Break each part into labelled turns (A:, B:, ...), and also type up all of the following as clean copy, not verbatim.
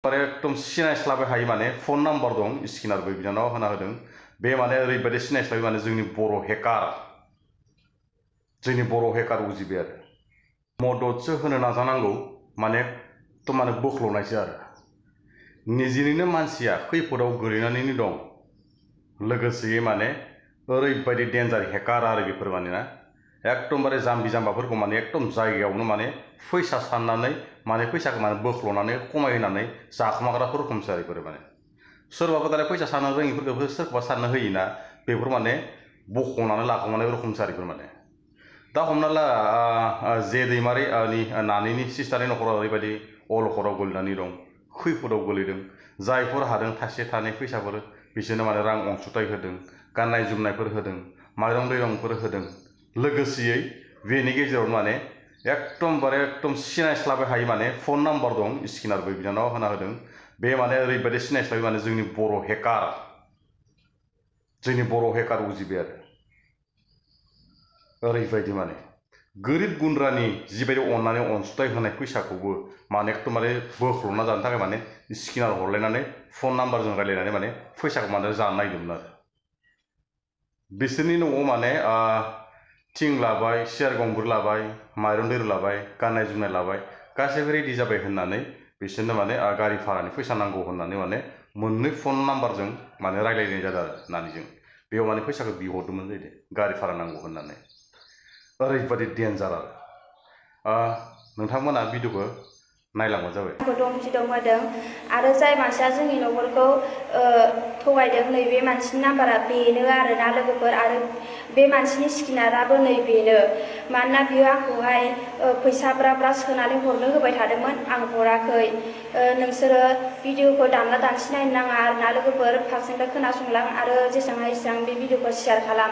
A: एकदम सिनायस्लाबनो हायि माने फन नाम्बार दं स्क्रिनारबो बिनानाव होना होदों बे माने ओरैबायदि सिनायस्लाबि माने जोंनि बर' हेकार उजिबाय आरो मददसो होनो नाजानांगौ माने एकदम माने बोख्ल'नायसो आरो निजेनिनो मानसिया खैफोदाव गोलैनानैनो दं लोगोसे माने ओरैबायदि डेन्जार हेकार आरो बेफोर माने ना एकदमबारे जाम्बि जाम्बाफोरखौ माने एकदम जायगायावनो माने फैसा साननानै माने फैसाखौ माने बोख्ल'नानै खमायहोनानै जाखोमाग्राफोर रोखोमसो आरो बेफोर माने सोरबाबा दालाय फैसा साननो रोङिफोरखौ सोरखौबा साननो होयोना बेफोर माने बख'नानै लाखोमानाय रोखोमसो आरो बेफोर माने दा हमना ला जे दैमारि नानिनि सिस्टारनि न'खराव ओरैबायदि अलखदाव गोलैनानै दं खैफोदाव गोलैदों जायफोर हादों थाइसे थाइनै फैसाफोर बिसोरनो माने रां अनसुंथाइ होदों गाननाय जोमनायफोर होदों माइरं दैरंफोर होदों लोगोसेयै बेनि गेजेरावनो माने एकदम सिनायस्लाबनो हायि माने फन नाम्बार दं स्क्रिनारबो बिनानाव होना होदों बे माने ओरैबायदि सिनायस्लाबि माने जोंनि बर' हेकार उजिबाय आरो ओरैबायदि माने गोरिब गुन्द्रानि जिबायदि अननानै अनसुंथाइ होनाय फैसाखौबो माने एकदमबारे बोख्ल'ना जानो थाखाय माने स्क्रिनार हरलायनानै फन नाम्बारजों रायलायनानै माने फैसाखौ माने जानो नागिरदोंमोन आरो बिसोरनि न'आव माने थिं लाबाय सियार गंब्रै लाबाय माइरं दैरं लाबाय गाननाय जोमनाय लाबाय गासैबो रेडि जाबाय होननानै बिसोरनो माने गारि भारानि फैसा नांगौ होननानै माने मोननै फन नाम्बारजों माने रायलायनाय जादों आरो नानिजों बेयाव माने फैसाखौ बिहरदोंमोन जाहैदों गारि भारा नांगौ होननानै ओरैबायदि डेन्जार आरो नोंथांमोना भिडिअखौ नायलांबानो जाबाय
B: धमखि होदों आरो जाय मानसिया जोंनि न'खरखौ थगायदों नैबे मानसिनि नाम्बारा बेनो आरोना लोगोफोर आरो बे मानसिनि स्क्रिनाराबो नै बेनो मानोना बियो आंखौहाय फैसा ब्रा ब्रा सोनानै हरनो होबाय थादोंमोन आं हराखै नोंसोरो भिडिअखौ दानना दानसि नायनो नाङा आरोना लोगोफोर फारसेनिफ्राय खोनासंलां आरो जेसेबां हायो एसेबां बे भिडिअखौ शेयार खालाम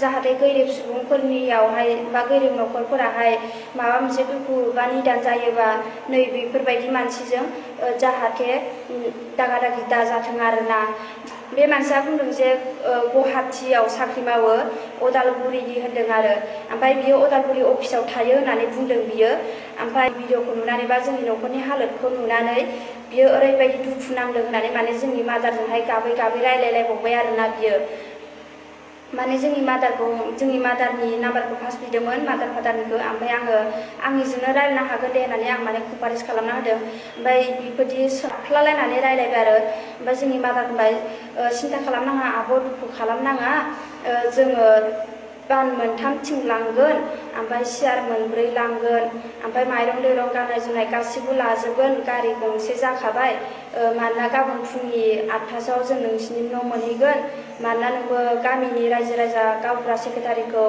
B: जाहाथे गोरिब सुबुंफोरनियावहाय बा गोरिब न'खरफोराहाय माबा मोनसे दुखु बा निदान जायोबा नै बेफोरबायदि मानसिजों जाहाथे दागा दागि दाजाथों आरोना बे मानसिया बुंदों जे गुवाहाटीयाव साख्रि मावो अदालगुरिनि होनदों आरो ओमफ्राय बियो अदालगुरि अफिसाव थायो होननानै बुंदों बियो ओमफ्राय भिडिअखौ नुनानै बा जोंनि न'खरनि हालोदखौ नुनानै बियो ओरैबायदि दुखु नांदों होननानै माने जोंनि मादारजोंहाय गाबै गाबै रायलायलायबावबाय आरोना बियो माने जोंनि मादारनि नाम्बारखौ पास बिदोंमोन मादार फादारनिखौ ओमफ्राय आङो आंनिजोंनो रायलायनो हागोन दे होननानै आं माने कभारेज खालामना होदों ओमफ्राय बेबायदि सोख्लालायनानै रायलायबाय आरो ओमफ्राय जोंनि मादार होनबाय सिन्था खालामनाङा आब' दुखु खालामनाङा जोङो बान मोनथाम थिं लांगोन ओमफ्राय सियार मोनब्रै लांगोन ओमफ्राय माइरं दैरं गाननाय जोमनाय गासिबो लाजोबगोन गारि गंसे जाखाबाय मानोना गाबोन फुंनि 8टासोआव जों नोंसिनि न' मोनहैगोन मानोना नोंबो गामिनि रायजो राजा गावबुरा सेक्रेटारिखौ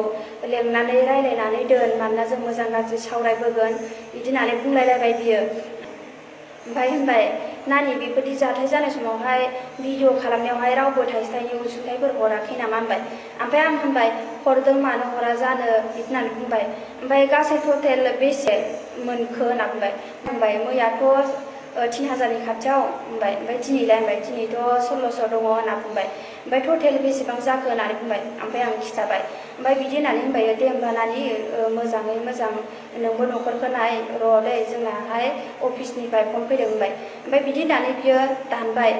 B: लेंनानै रायलायनानै दोन मानोना जों मोजां गाज्रि सावरायबोगोन बिदि होननानै बुंलायलायबाय बियो ओमफ्राय होनबाय नानि बेबायदि जाथाय जानाय समावहाय भिडिअ खालामनायावहाय रावबो थाइसे थाइनै अनसुंथाइफोर हराखै नामा होनबाय ओमफ्राय आं होनबाय हरदों मानो हरा जानो बिदि होननानै बुंबाय ओमफ्राय गासै टटेल बेसे मोनखो होनना बुंबाय मैयाथ' 3000नि खाथियाव होनबाय ओमफ्राय दिनैलाय होनबाय दिनैथ' 1600 दङ होनना बुंबाय ओमफ्राय टटेल बेसेबां जाखो होननानै बुंबाय ओमफ्राय आं खिथाबाय ओमफ्राय बिदि होननानै होनबाय दे होमबा नानि मोजाङै मोजां नोंबो न'खरखौ नाय र' दै जोंनाहाय अफिसनिफ्राय फन फैदों होनबाय ओमफ्राय बिदि होननानै बियो दानबाय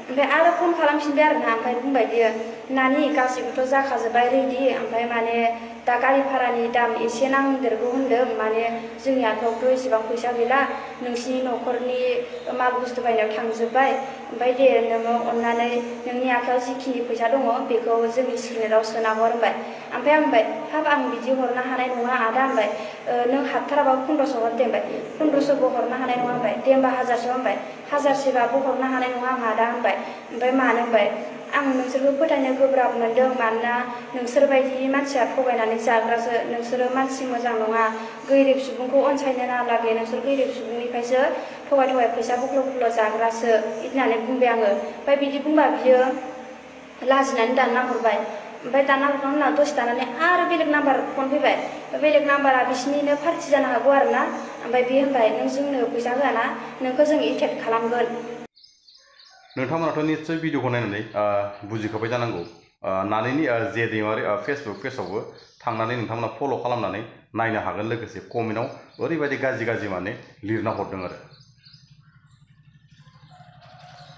B: ओमफ्राय आरो फन खालामफिनबाय आरोना ओमफ्राय बुंबाय बियो नानि गासैबोथ' जाखाजोब्बाय रेडि ओमफ्राय माने दा गारि भारानि दाम एसे नांदेरगौ होनदों माने जोंनि आखायावथ' एसेबां फैसा गैला नोंसिनि न'खरनि माल बुस्थु बायनायाव थांजोब्बाय ओमफ्राय दे नोङो अननानै नोंनि आखायाव जिखिनि फैसा दङ बेखौ जोंनि स्क्रिनाराव सोना हर होनबाय ओमफ्राय आं होनबाय हाब आं बिदि हरनो हानाय नङा आदा होनबाय नों हाथाराबाबो 1500 हर दे होनबाय 1500बो हरनो हानाय नङा होनबाय दे होमबा 1000सो होनबाय 1000सोबाबो हरनो हानाय नङा आं आदा होनबाय ओमफ्राय मानो होनबाय आं नोंसोरखौ फोथायनो गोब्राब मोनदों मानोना नोंसोरबायदि मानसिया थगायनानै जाग्रासो नोंसोरो मानसि मोजां नङा गोरिब सुबुंखौ अनसायनो नालागे नोंसोर गोरिब सुबुंनिफ्रायसो थगाय फैसा बुख्ल' जाग्रासो बिदि होननानै बुंबाय आङो ओमफ्राय बिदि बुंबा बियो लाजिनानै दानना हरबाय ओमफ्राय दानना हरखांनायनि उनाव दसे दानानै आरो बेलेग नाम्बार फन फैबाय बेलेग नाम्बारा बिसिनिनो पार्टि जानो हागौ आरोना ओमफ्राय बे होनबाय नों जोंनो फैसा होआना नोंखौ जों एटेक खालामगोन
A: नोंथांमोनाथ' निस्सय भिडिअखौ नायनानै बुजिखाबाय जानांगौ नानिनि जे दैमारि फेसबुक पेजावबो थांनानै नोंथांमोना फल' खालामनानै नायनो हागोन लोगोसे कमेन्टआव ओरैबायदि गाज्रि माने लिरना हरदों आरो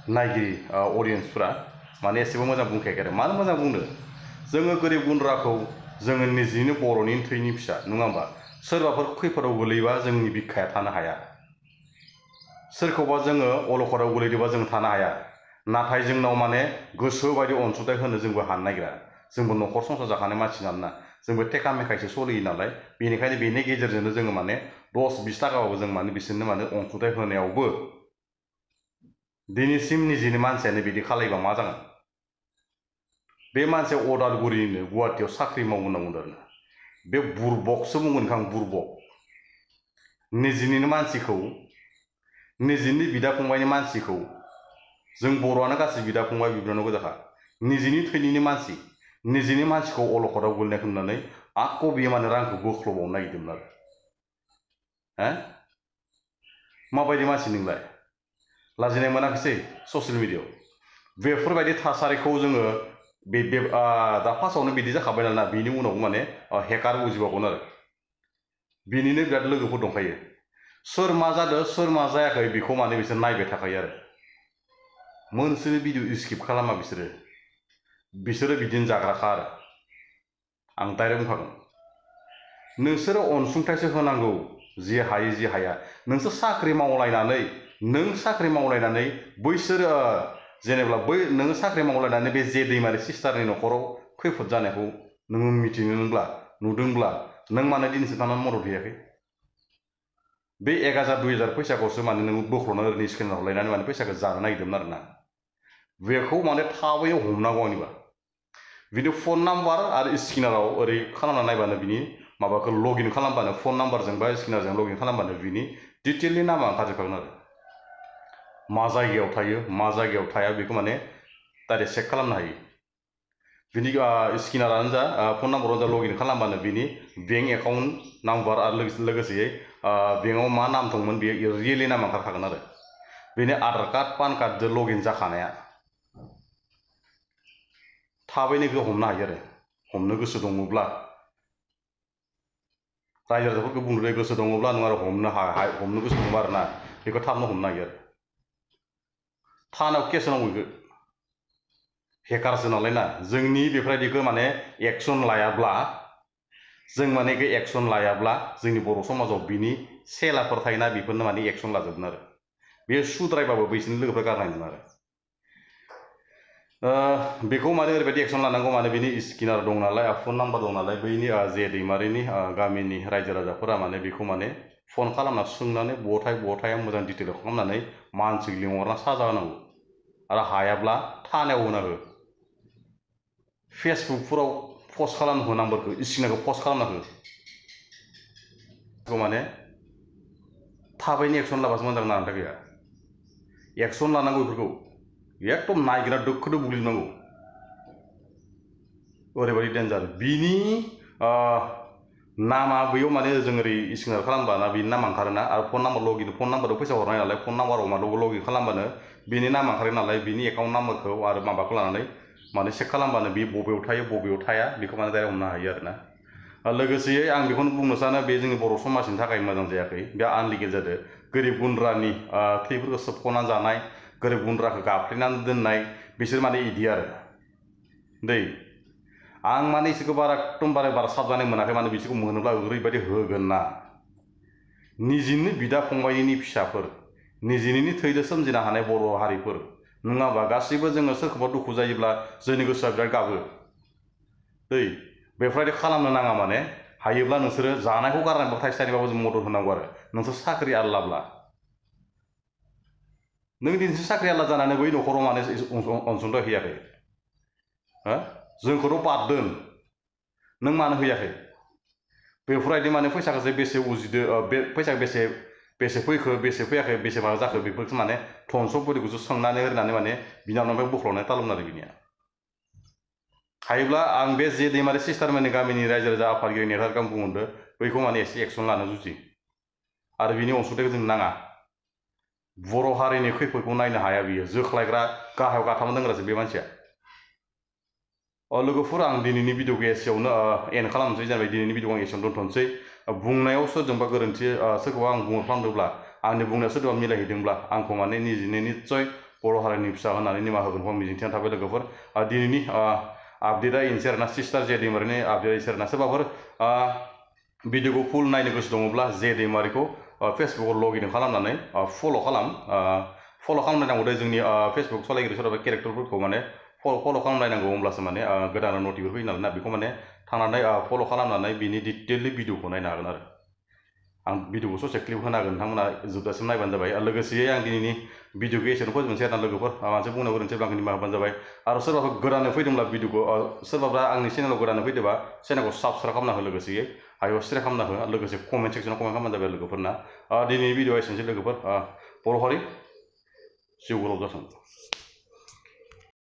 A: नायगिरि अडियेन्सफोरा माने एसेबो मोजां बुंखायाखै आरो मानो मोजां बुंनो जोङो गोरिब गुन्द्राखौ जोङो निजिनो बर'नि थैनि फिसा नङा होमबा सोरबाफोर खैफोदाव गोलैबा जोंनि बिखाया थानो हाया सोरखौबा जोङो अलखदाव गोलैदोंबा जों थानो हाया नाथाय जोंनाव माने गोसो बायदि अनसुंथाइ होनो जोंबो हानो नागिरा जोंबो न'खर संसार जाखानाय मानसि नालाय जोंबो टेका मेखायसो सोलियो नालाय बेनिखायनो बेनि गेजेरजोंनो जोङो माने 10-20 थाखाबाबो जों माने बिसोरनो माने अनसुंथाइ होनायावबो दिनैसिम निजिनि मानसियानो बिदि खालायबा मा जागोन बे मानसिया अदालगुरिनिनो गुवाहाटीयाव साख्रि मावो होनना बुंदों आरो बे बुरबकसो बुंगोन आं बुरबक निजिनिनो मानसिखौ निजिनि बिदा फंबायनि मानसिखौ जों बर'आनो गासै बिदा फंबाय बिब्रानाव गोजाखा निजिनि थैनिनि मानसि निजिनि मानसिखौ अलखदाव गोलैनायखौ नुनानै आख' बियो माने रांखौ बोख्ल'बावनो नागिरदोंमोन आरो माबायदि मानसि नोंलाय लाजिनाय मोनाखिसै ससियेल मिडियायाव बेफोरबायदि थासारिखौ जोङो दा फार्स्टआवनो बिदि जाखाबाय नालाय बिनि उनाव माने हेकार उजिबावगोन आरो बिनिनो बिराद लोगोफोर दंखायो सोर मा जादों सोर मा जायाखै बेखौ माने बिसोर नायबाय थाखायो आरो मोनसे भिडिअ स्किप खालामा बिसोरो बिदिनो जाग्राखा आरो आं डाइरेक्ट बुंखागोन नोंसोरो अनसुंथाइसो होनांगौ जि हायो जि हाया नोंसोर साख्रि मावलायनानै बैसोर जेनेबा नोङो साख्रि मावलायनानै बे जे दैमारि सिस्टारनि न'खराव खैफोद जानायखौ नोङो मिथिनोब्ला नुदोंब्ला नों माने दिनैसिम थानानै मदद होयाखै बे 1000-2000 फैसाखौसो माने नोङो बोख्ल'ना ओरैनो स्केनार हरलायनानै माने फैसाखौ जानो नागिरदोंमोन आरोना बेखौ माने थाबैनो हमनांगौ आंनिबा बिनि फन नाम्बार आरो स्केनाराव ओरै खालामना नायबानो बिनि माबाखौ लगइन खालामबानो फन नाम्बारजों बा स्केनारजों लगइन खालामबानो बिनि डिटेलनि नामा ओंखारजोबखागोन आरो मा जायगायाव थायो मा जायगायाव थाया बेखौ माने डाइरेक्ट चेक खालामनो हायो बिनि स्केनारानो जा फन नाम्बाराव जा लगइन खालामबानो बिनि बेंक एकाउन्ट नाम्बार आरो लोगोसेयै बेंकआव मा नाम दंमोन बेयो रियेलि नाम ओंखारखागोन आरो बेनि आधार कार्ड पान कार्डजों लगइन जाखानाया थाबैनो बेखौ हमनो हायो आरो हमनो गोसो दङब्ला रायजो राजाफोरखौ बुंनो गोसो दङब्ला नों आरो हमनो गोसो दंबा आरोना बेखौ थाबनो हमनो हायो आरो थानायाव केस होनांगौ बेखौ हेकारसो नालाय ना जोंनि बेफोरबायदिखौ माने एक्सन लायाब्ला जोंनि बर' समाजाव बिनि सेलाफोर थायोना बेफोरनो माने एक्सन लाजोबगोन आरो बे सुद्रायबाबो बैसोरनि लोगोफ्रा गारनांगोन आरो बेखौ माने ओरैबायदि एक्सन लानांगौ माने बिनि स्केनार दं नालाय फन नाम्बार दं नालाय बैनि जे दैमारिनि गामिनि रायजो राजाफोरा माने बेखौ माने फन खालामना सोंनानै बहाथाय मोजां डिटेल खालामनानै मानसि लिंहरना साजा होनांगौ आरो हायाब्ला थानायाव होना हो फेसबुकफोराव पस्ट खालामनो हो नाम्बारखौ स्केनारखौ पस्ट खालामना हो माने थाबैनो एक्सन लाबासो मोजां जागोन आंनि थाखाय एक्सन लानांगौ बेफोरखौ एकदम नायगिरना दोखोदो बुग्लिजोबनांगौ ओरैबायदि डेन्जार बिनि नामा बैयाव माने जों ओरै स्केनार खालामबाना बिनि नाम ओंखारोना आरो फन नाम्बाराव फैसा हरनाय नालाय फन नाम्बाराव माबायाव लगइन खालामबानो बिनि नाम ओंखारो नालाय बिनि एकाउन्ट नाम्बारखौ आरो माबाखौ लानानै माने चेक खालामबानो बे बबेयाव थायो बबेयाव थाया बेखौ माने डाइरेक्ट हमनो हायो आरोना लोगोसेयै आं बेखौनो बुंनो सानो बे जोंनि बर' समाजनि थाखाय मोजां जायाखै बे आनलिगेल जादों गोरिब गुन्द्रानि थैफोरखौ सोबख'ना जानाय गोरिब गुन्द्राखौ गाफ्लेनानै दोननाय बिसोर माने इदि आरो दै आं माने इसोरखौ एकदम बारा साबजानाय मोनाखै माने बिसोरखौ मोनोब्ला ओरैबायदि होगोन ना निजिनि बिदा फंबायनि फिसाफोर निजिनि थैजों सोमजिनो हानाय बर' हारिफोर नङाबा गासैबो जोङो सोरखौबा दुखु जायोब्ला जोंनि गोसोआ बिराद गाबो दै बेफोरबायदि खालामनो नाङा माने हायोब्ला नोंसोरो जानायखौ गारनानैबो थाइसे थाइनैबाबो जों मदद होनांगौ आरो नोंसोर साख्रि आल्लाब्ला नों दिनैसो साख्रि आल्ला जानानै बै न'खराव माने अनसुंथाइ होयाखै जोंखौथ' बाद दोन नों मानो होयाखै बेफोरबायदि माने फैसाखौसो बेसे उजिदो बे फैसा बेसे फैखो बेसे फैयाखै बेसे माबा जाखो बेफोरखौ माने धन सम्पतिखौसो सोंनानै होनानै माने बिनावनिफ्राय बोख्ल'नाय तालमोन आरो बिनिया हायोब्ला आं बे जे दैमारि सिस्टारमोननि गामिनि रायजो राजा आफादगिरि नेहारखौ आं बुंहरदों बैखौ माने एसे एक्सन लानो जुजि आरो बिनि अनसुंथाइखौ जों नाङा बर' हारिनि खैफोदखौ नायनो हाया बियो जोख्लायग्रा गाहायाव गाथामा दोनग्रासो बे मानसिया लोगोफोर आं दिनैनि भिडिअखौ एसेयावनो एन्ड खालामनोसै जेनेबा दिनैनि भिडिअखौ आं एसेयावनो दोनथ'नोसै बुंनायाव सोरजोंबा गोरोन्थि सोरखौबा आं बुंफ्लांदोंब्ला आंनि बुंनायाव सोरजोंबा मिलायहैदोंब्ला आंखौ माने निजिनो निस्सय बर' हारिनि फिसा होननानै निमाहा होगोनखौ मिजिंथिनानै थाबाय लोगोफोर दिनैनि आपडेटआ इनोसै आरोना सिस्टार जे दैमारिनि आपडेटआ इनोसै आरोना सोरबाफोर भिडिअखौ फुल नायनो गोसो दङब्ला जे दैमारिखौ फेसबुकआव लगइन खालामनानै फल' खालामनांगौ दे जोंनि फेसबुक सालायगिरि सोरबा केरेक्टारफोरखौ माने फल' खालामलायनांगौ होमब्लासो माने गोदान नटिफिकेसन फैयो नालाय ना बेखौ माने थांनानै फल' खालामनानै बिनि डिटेललि भिडिअखौ नायनो हागोन आरो आं भिडिअखौ ससे क्लिप होनो हागोन नोंथांमोना जोबजासिम नायबानो जाबाय लोगोसेयै आं दिनैनि भिडिअखौ एसेनो फोजोबनोसै आरोना लोगोफोर मोनसे बुंनो गोरोन्थि आंनि निमाहा होबानो जाबाय आरो सोरबाफोर गोदानै फैदोंब्ला भिडिअखौ सोरबाफ्रा आंनि चेनेलाव गोदानै फैदोंबा चेनेलखौ साबस्क्राइब खालामना हो लोगोसेयै हायोबा शेयार खालामना हो लोगोसे कमेन्ट सेक्सनाव कमेन्ट खालामबानो जाबाय लोगोफोरना दिनैनि भिडिअआ एसेनोसै लोगोफोर बर' हारि जिउ गोलाव जाथों।